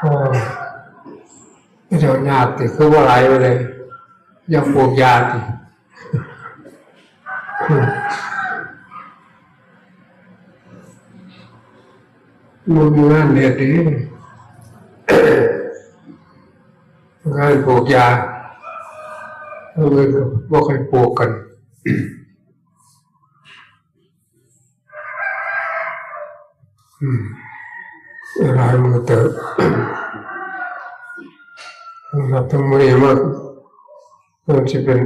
โอ้เดี๋ยวยากติคือว่าไรไปเลยยังปลูกยาติมึงงานเด็ดดีงานปลูกยาเราเลยว่าใครปลูกกันหลายมือเติบครับทั้งมือมากมันจะเป็น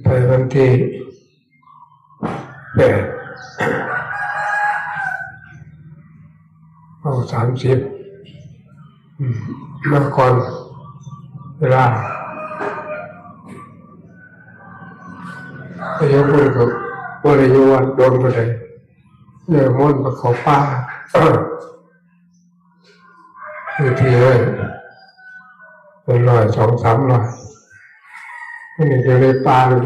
ไปวันที่8เอา30มาก่อนเวลาอายุมันก็ว่าอายุวันโดนไปเลยเนี่ยม้วนกับเขาป้าคือทีเลยเป็น100-200-300นี่จะได้ปลาเลย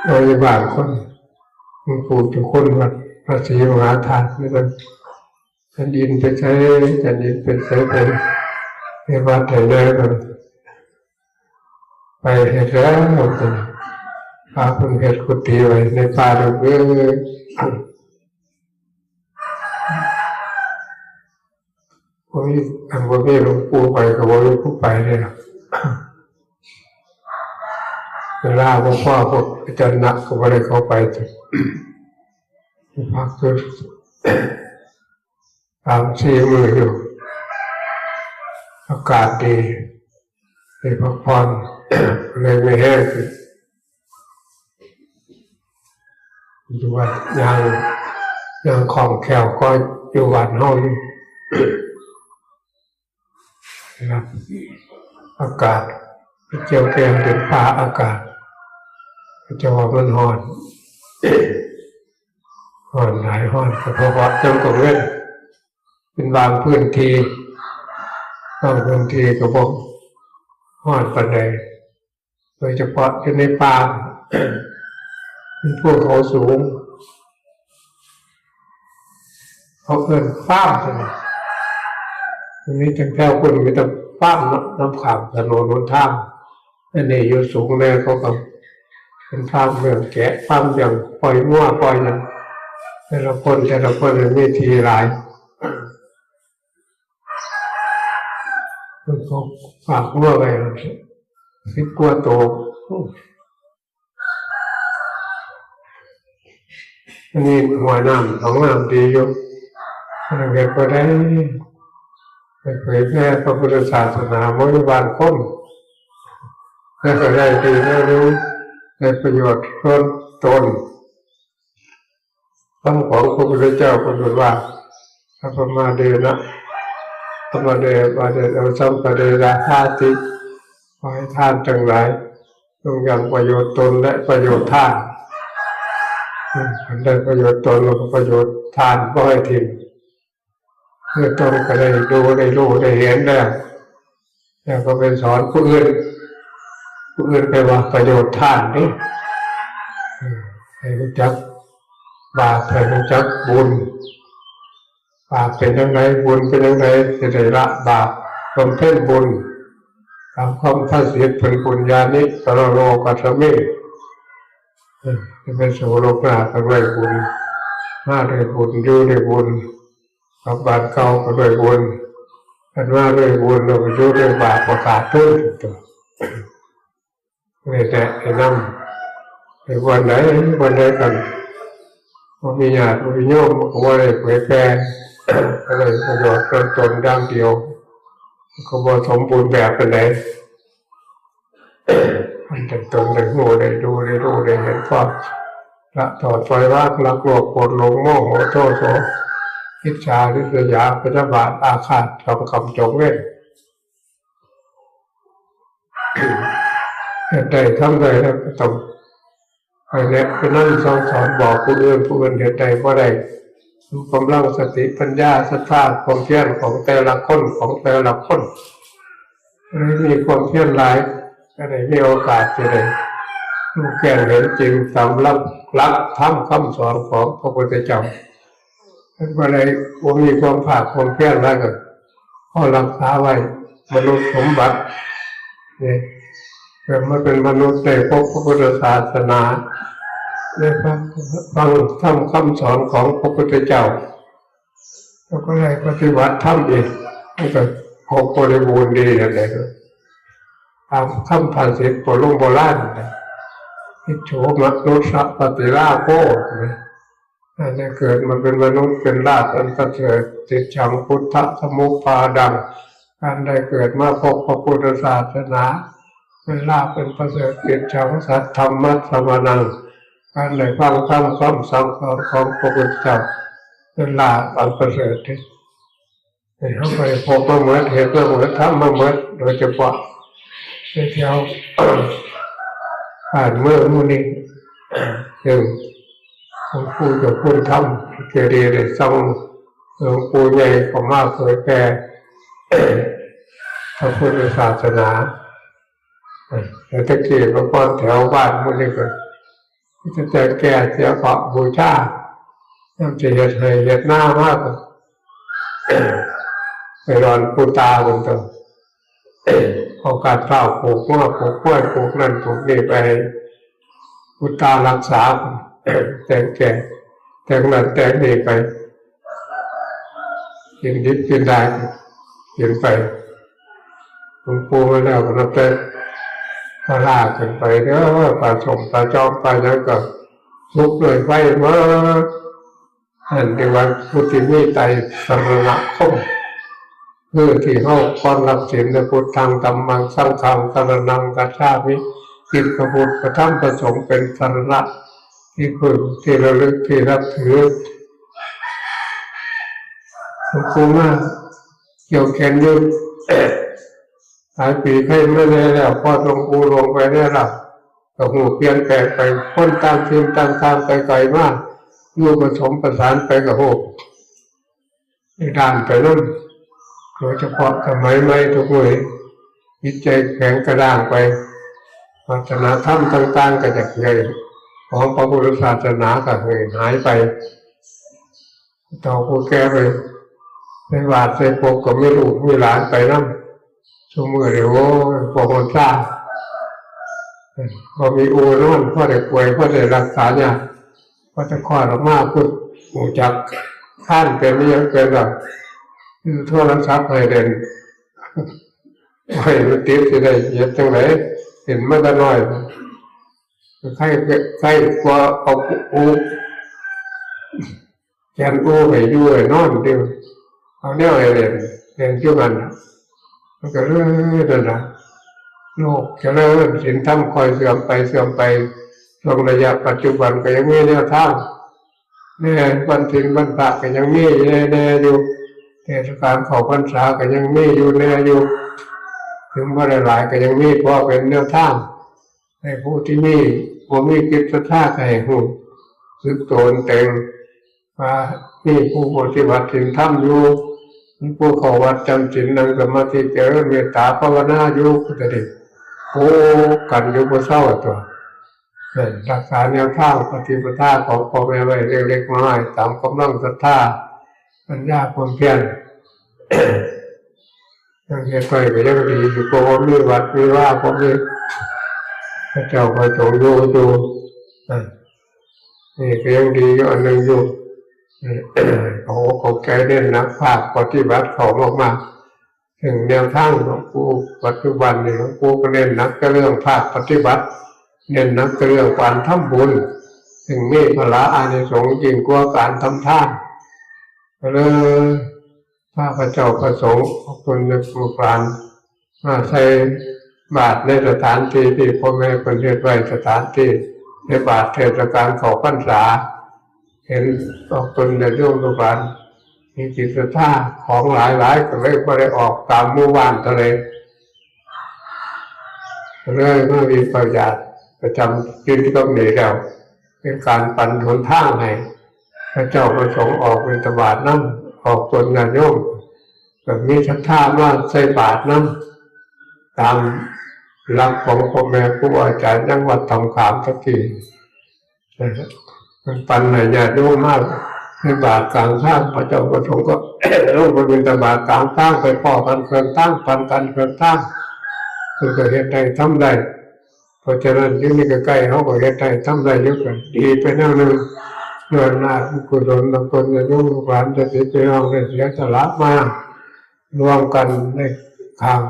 โดยบางคนมันปลูกทุกคนวัดพระศรีมหาธาตุนี่มันจะดินไปใช้จะดินไปใช้เป็นในวัดไหนเลยกันไปเห็ดแล้วเป็นพาคนเห็ดกุฏิไว้ในป่าเลยผมมีหลวงปู่ไปกับผมมีผู้ไปเลยนะเวลาพวกพ่อพวกอาจารย์นักก็ไม่ได้เข้าไปถึงพักคือ3-4 มื้ออยู่อากาศดีได้พักผ่อนเลยไม่แห้งคือดูว่ายังของแขวก็อยู่วัดเฮาอยู่นะครับอากาศเจียวแกงเป็นผ้าอากาศจะว่ามันร้อนหลายร้อนเพราะว่าจำกัดเว้นเป็นบางพื้นที่ก็บอกร้อนปานใดโดยเฉพาะอยู่ในป่าเป็นพวกเขาสูงเขาเอิ้นฟ้าใช่ไหมทีนี้จังแถวคนมีแต่ฟ้าน้ำขังถนนหนทางอันนี้อยู่สูงเลยเขาก็เป็นฟ้าเมืองแกะฟ้าอย่างปล่อยมั่วปล่อยนั้นแต่ละคนมีทีหลายมันก็ฝากมั่วไปคิดกลัวโตอันนี้หัวน้ำของน้ำดีอยู่เราเก็บก็ได้ไปเผยแพร่พระพุทธศาสนาบริบาลคนแล้วก็ได้ดีได้รู้ได้ประโยชน์ตนคำของพระพุทธเจ้าพูดว่าพระมาเดนะพระมาเดเราสัมปเดราธาติขอให้ท่านทั้งหลายจงยังประโยชน์ตนและประโยชน์ท่านได้ประโยชน์ตนและประโยชน์ท่านก็ให้ทิ้งเพื่อตนก็ได้ดูได้รู้ได้เห็นแล้วก็ไปสอนผู้อื่นไปว่าประโยชน์ท่านนี่ให้รู้จักบาปให้รู้จักบุญบาปเป็นยังไงบุญเป็นยังไงจะได้ละบาปบำเพ็ญบุญตามความพระสิทธิ์เป็นปุญญานิสรโลกัสสมิจะเป็นสู่โลกหน้าก็ด้วยบุญมาด้วยบุญอยู่ด้วยบุญกับบาปเก่าก็ด้วยบุญกันว่าด้วยบุญเราไปอยู่ด้วยบาปประกาศทุนตัวไม่แต่ไอ้นั่งไอ้วันไหนกันพอมีญาติมีโยมก็ว่าได้เผยแพร่อะไรประโยชน์ตนดังเดียวก็บ่สมบูรณ์แบบเป็นไหนมันจะตนได้โง่ได้ดูได้รู้ได้เห็นความละถอดปล่อยวางละโกรธโกรธหลงโมโหโทโสอิจฉาริษยาพยาบาทอาฆาตทำคำจงเว้นได้ทำได้แล้วก็ต้องไปแล้วไปนั่งสอนบอกผู้อื่นเหตุใดว่าใดกำลังสติปัญญาศรัทธาความเพียรของแต่ละคนมีความเพียรหลายก็ได้มีโอกาสจะได้รู้แจ้งเห็นจริงสำหรับหลักธรรมคำสอนของพระพุทธเจ้า เป็นอะไรผมมีความภาคความเพียรแล้วก็ข้อรักษาไว้มนุษย์สมบัติเนี่ยเกิดมาเป็นมนุษย์ได้พบพระพุทธศาสนาได้ฟังธรรมคำสอนของพระพุทธเจ้าแล้วก็ได้ปฏิบัติธรรมอีกมันก็ครบบริบูรณ์ดีอะไรก็ตามคำภาษิตโบราณอิโฉมนุสสะปฏิลาโภอันนี้เกิดมาเป็นมนุษย์เป็นราชอันประเสริฐติดฉังพุทธสมุปปาดังการได้เกิดมาพบพระพุทธศาสนาเป็นลาภเป็นประเสริฐติดฉังสัทธรรมะสมนังการได้ฟังธรรมคำสั่งสอนของพระพุทธเจ้าเป็นลาภอันประเสริฐที่เขาไปพบมาเหมือนเห็นมาเหมือนทำมาเหมือนโดยเฉพาะในแถวผ่านเมื่อมุนีอย่างหลวงปู่จะพูดทำเกดีเลยส่งหลวงปู่ใหญ่ของมากเผยแผ่พระพุทธศาสนาแต่ตะเกียบมาก่อนแถวบ้านมุนีก็จะแก่เสียเพราะบูชาน้ำจะเห็ดให้เห็ดหน้ามากไปรอนปูตาบนตัวโอกาสเฝ้าปลูกง้อปลูกกล้วยปลูกนั่นปลูกนี่ไปปูตารักษาแต่งแก่แต่งนั่นแต่งนี่ไปกินดิบกินได้กินไปหลวงปู่มาแล้วก็นับแต่พระลาขึ้นไปเด้อปลาสมปลาจอมปลาแล้วก็ลุกเลยไฟมาอันเดียวกันพุทธิมีไตสรณคมคือที่เขาคอนรับศีลในพุทธังธัมมังสังฆังสรณังกัจฉามิกิจพระพุทธพระธรรมพระสงฆ์เป็นสรณะที่พึ่งที่ระลึกที่รับถือหลวงปู่มาเกี่ยวแขนยืดหลายปีให้ไม่ได้แล้วพอหลวงปู่ลงไปได้แล้วก็หูเปลี่ยนแปลงไปพ้นตามทิมตามทางไปไกลมากอยู่ผสมประสานไปกับโหในด้านไปนั่นโดยเฉพาะสมัยใหม่ทุกหน่วยจิตใจแข็งกระด้างไปศาสนาธรรมต่างๆก็จะเกิดของพระพุทธศาสนาก็หายไปต่อผู้แก่ไปในวาดในปกก็ไม่รู้มีหลานไปนั่งชั่วโมงเดียวพอคนซ่าพอมีอูนอนพ่อได้ป่วยพ่อได้รักษาเนี่ยพ่อจะคลอดออกมาพูดหูจักข้านเป็นนี่ยังเป็นแบบคือโทรศัพท์ให้เด่นให้มันติดจะได้เห็นจังไหนเห็นมาแต่น้อยใครกลัวเอาอูแกนอูไปอยู่ไอ้นอนเดียวเอาแนวไอ้เด่นช่วงนั้นมันก็เรื่อยๆนะโลกจะเริ่มสินธรรมคอยเสื่อมไปช่วงระยะปัจจุบันก็ยังมีแนวทางแน่วันถินวันพระก็ยังมีแน่อยู่เทศกาลเข้าพรรษาก็ยังมีอยู่แน่อยู่ถึงว่าหลายๆก็ยังมีเพราะเป็นแนวทางให้ผู้ที่มีกิจศรัทธาให้หูสึกโตนเต็งว่ามีผู้ปฏิบัติศีลธรรมอยู่มีผู้เข้าวัดจำศีลนั่งสมาธิเจริญเมตตาภาวนาอยู่ก็จะได้โอ้กันอยู่บ่เศร้าตัวรักษาแนวทางปฏิปทาของพ่อแม่ไว้เล็กๆน้อยๆตามกำลังศรัทธาปัญญาความเพียรยังเฮ็ดไปก็ยังดีอยู่เพราะว่ามีวัดมีว่าเพราะมีพระเจ้าคอยทรงอยู่นี่ก็ยังดีอยู่อันหนึ่งอยู่เขาแก่เน้นนักภาคปฏิบัติเขามากๆถึงแนวทางของผู้ปัจจุบันนี่ของผู้ก็เน้นนักเรื่องภาคปฏิบัติเน้นนักเรื่องการทำบุญถึงมีพละอานิสงส์ยิ่งกว่าการทำทานก็เลยพระเจ้าประสงค์ขอบคุณในครูปานมาใช้บาตรในสถานที่ที่พ่อแม่คนเฮ็ดไว้สถานที่ในบาตรเทศกาลเข้าพรรษาเห็นออกตนในเรื่องทุกวันมีจิตศรัทธาของหลายก็เลยไม่ได้ออกตามหมู่บ้านทะเลเลยเมื่อมีประหยัดประจำกินที่ต้องหนีแล้วเป็นการปั่นหนทางให้พระเจ้าประสงค์ออกเป็นตบาทนั่งออกตนงานโยมแบบมีศรัทธาว่าใส่บาทนั่งตามหลักของพ่อแม่ครูอาจารย์ยังวัดทำขามสักทีมันปั่นให้ญาติโยมมาก ในบาทกลางทางพระเจ้าประสงค์ก็ ลงไปบิณฑบาตกลางทางไปพ่อกันเครื่องตั้งปันกันเครื่องตั้งคือก็เห็นได้ทำได้เพราะฉะนั้นที่นี่ก็ใกล้เขาก็เห็นได้ทำได้เยอะกันดีไปแนวหนึ่งเรื่องหน้ากุศลบางคนจะยุ่งหวานจะติดไปห้องได้เสียสละมารวมกันในข้าง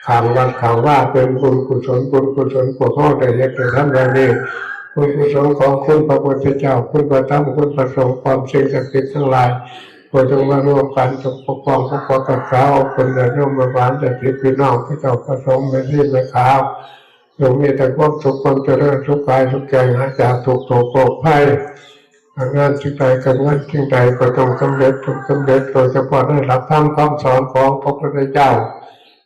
ข้างวัดข้างว่าเป็นบุญกุศลพวกเขาได้เห็นได้ทำได้ดีบุญกุศลของคุณพระพุทธเจ้าคุณพระธรรมคุณพระสงฆ์ความสิ่งศักดิ์สิทธิ์ทั้งหลายควรจงมารวมกันจงปกป้องกันเขาคนเดินร่วมมาหวานจะติดพี่น้องพระเจ้าพระสงฆ์ไม่รีบไม่ขาวจงมีแต่ความสุขความเจริญสุขกายสุขใจหายจากทุกโศกโรคภัยงานสิ่งใดการงานสิ่งใดก็ต้องสำเร็จโดยเฉพาะได้รับธรรมคำสอนของพระพุทธเจ้า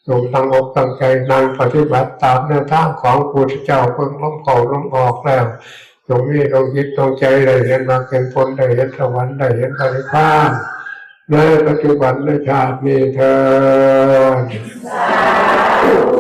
จงตั้งอกตั้งใจนั่งปฏิบัติตามแนวทางของพระพุทธเจ้าเพิ่งล้มเข้าล้มออกแล้วจงมีดวงจิตดวงใจได้เห็นมรรคผลได้เห็นสวรรค์ได้เห็นพระนิพพานในปัจจุบันในชาตินี้เถิด